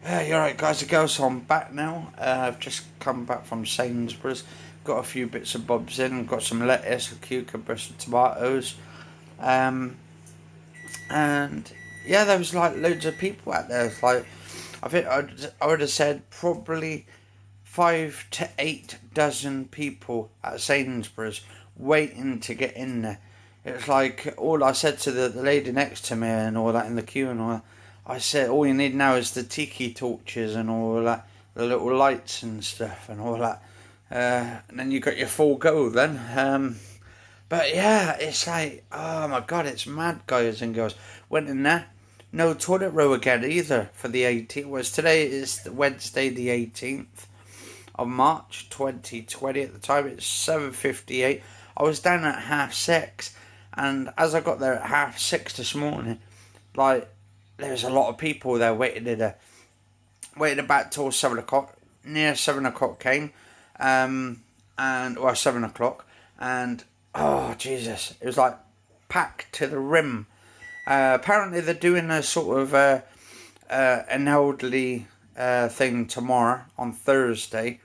You're right, guys and girls. So I'm back now. I've just come back from Sainsbury's. Got a few bits and bobs in. Got some lettuce, cucumbers, some tomatoes. Um, and yeah, there was like loads of people out there. It's like I would have said probably 5 to 8 dozen people at Sainsbury's waiting to get in there. It was like all I said to the lady next to me and all that in the queue and all that. I said all you need now is the tiki torches and all that, the little lights and stuff and all that. And then you got your full go then. But yeah, it's like, oh my god, it's mad, guys and girls. Went in there, no toilet row again either for the 18th. Was today is Wednesday the 18th of March 2020. At the time it's 7:58. I was down at 6:30, and as I got there at 6:30 this morning, like there's a lot of people there waiting in there, waiting about till 7 o'clock. Near 7 o'clock came, and well 7 o'clock, and oh Jesus, it was like packed to the rim. Apparently they're doing a sort of an elderly thing tomorrow on Thursday.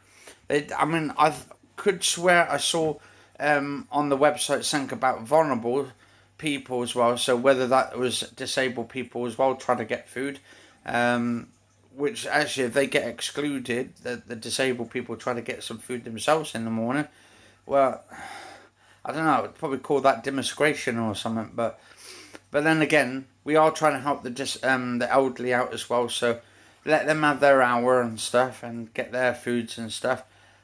I could swear I saw on the website something about vulnerable people as well. So whether that was disabled people as well trying to get food, which actually if they get excluded, the disabled people try to get some food themselves in the morning. Well, I don't know. I'd probably call that demonstration or something. But then again, we are trying to help the elderly out as well. So let them have their hour and stuff and get their foods and stuff,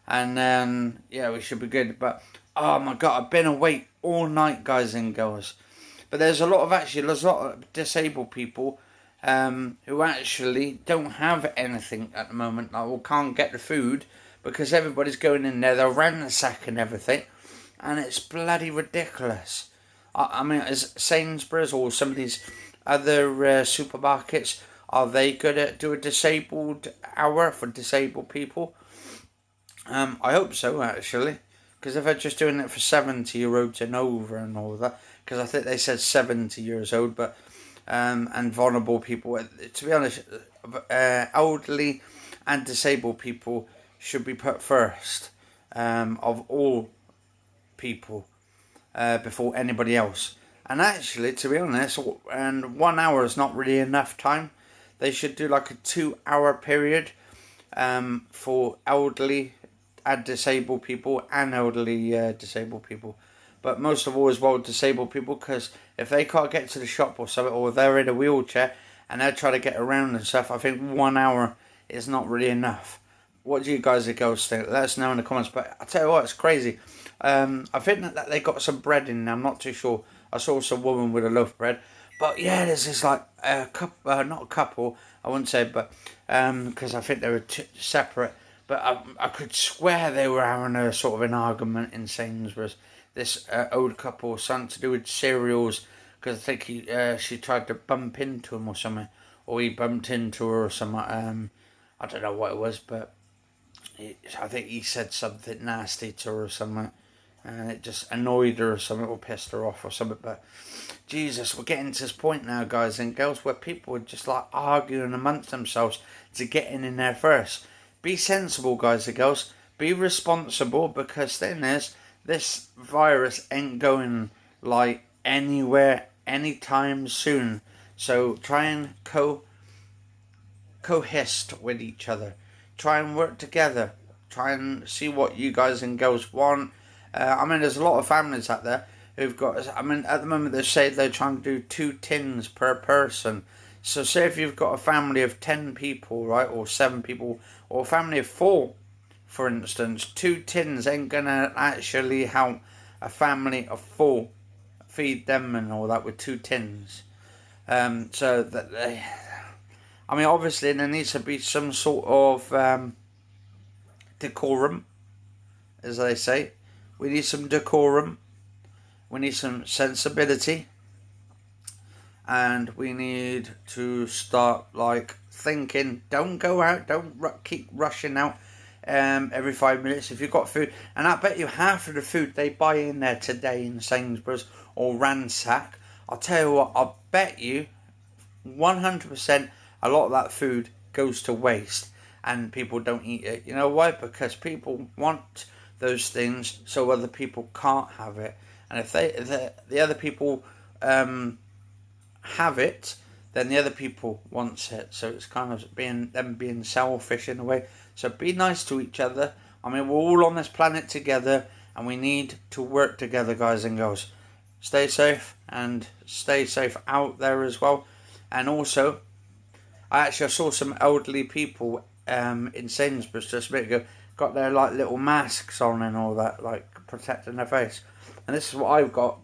and then yeah, we should be good. But oh my god, I've been awake all night, guys and girls. But there's a lot of disabled people who actually don't have anything at the moment, like, or can't get the food because everybody's going in there, they're ransacking everything, and it's bloody ridiculous. I mean, is Sainsbury's or some of these other supermarkets, are they good at do a disabled hour for disabled people? I hope so, actually. Because if they're just doing it for 70-year-olds and over and all that, because I think they said 70 years old, but and vulnerable people. To be honest, elderly and disabled people should be put first of all people before anybody else. And actually, to be honest, and 1 hour is not really enough time. They should do like a 2 hour period for elderly and disabled people and elderly disabled people. But most of all as well disabled people, because if they can't get to the shop or something, or they're in a wheelchair and they're trying to get around and stuff, I think 1 hour is not really enough. What do you guys and girls think? Let us know in the comments. but I tell you what, it's crazy. I think that they got some bread in there, I'm not too sure. I saw some woman with a loaf of bread. But yeah, there's this like a couple, not a couple, I wouldn't say, but because I think they were separate. But I could swear they were having a sort of an argument in Sainsbury's. This old couple, something to do with cereals, because I think she tried to bump into him or something, or he bumped into her or something. I don't know what it was, but I think he said something nasty to her or something, and it just annoyed her or something, or pissed her off or something. But Jesus, we're getting to this point now, guys and girls, where people are just like arguing amongst themselves to get in there first. Be sensible, guys and girls. Be responsible, because then this virus ain't going like anywhere anytime soon. So try and cohest with each other. Try and work together. Try and see what you guys and girls want. I mean, there's a lot of families out there who've got. I mean, at the moment they say they're trying to do 2 tins per person. So say if you've got a family of 10 people, right, or 7 people, or a family of 4, for instance, 2 tins ain't gonna actually help a family of 4 feed them and all that with 2 tins. So that they, I mean, obviously there needs to be some sort of decorum, as they say. We need some decorum. We need some sensibility. And we need to start like thinking, don't go out, don't keep rushing out every 5 minutes if you've got food. And I bet you half of the food they buy in there today in Sainsbury's or ransack, I'll tell you what, I'll bet you 100% a lot of that food goes to waste and people don't eat it. You know why? Because people want those things so other people can't have it. And if the other people have it, then the other people wants it. So it's kind of being selfish in a way. So be nice to each other. I mean, we're all on this planet together, and we need to work together, guys and girls. Stay safe, and stay safe out there as well. And also, I saw some elderly people in Sainsbury's just a bit ago, got their like little masks on and all that, like protecting their face. And this is what I've got,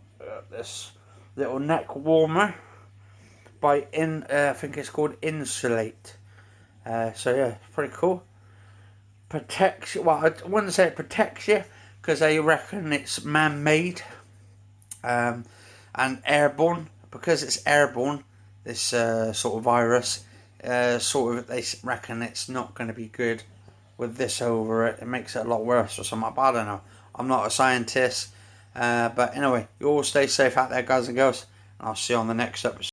this little neck warmer by I think it's called Insulate. So yeah, pretty cool. Protects you. Well, I wouldn't say it protects you because they reckon it's man-made and airborne. Because it's airborne, this sort of virus, sort of they reckon it's not going to be good with this over it. It makes it a lot worse or something. But I don't know. I'm not a scientist. But anyway, you all stay safe out there, guys and girls. And I'll see you on the next episode.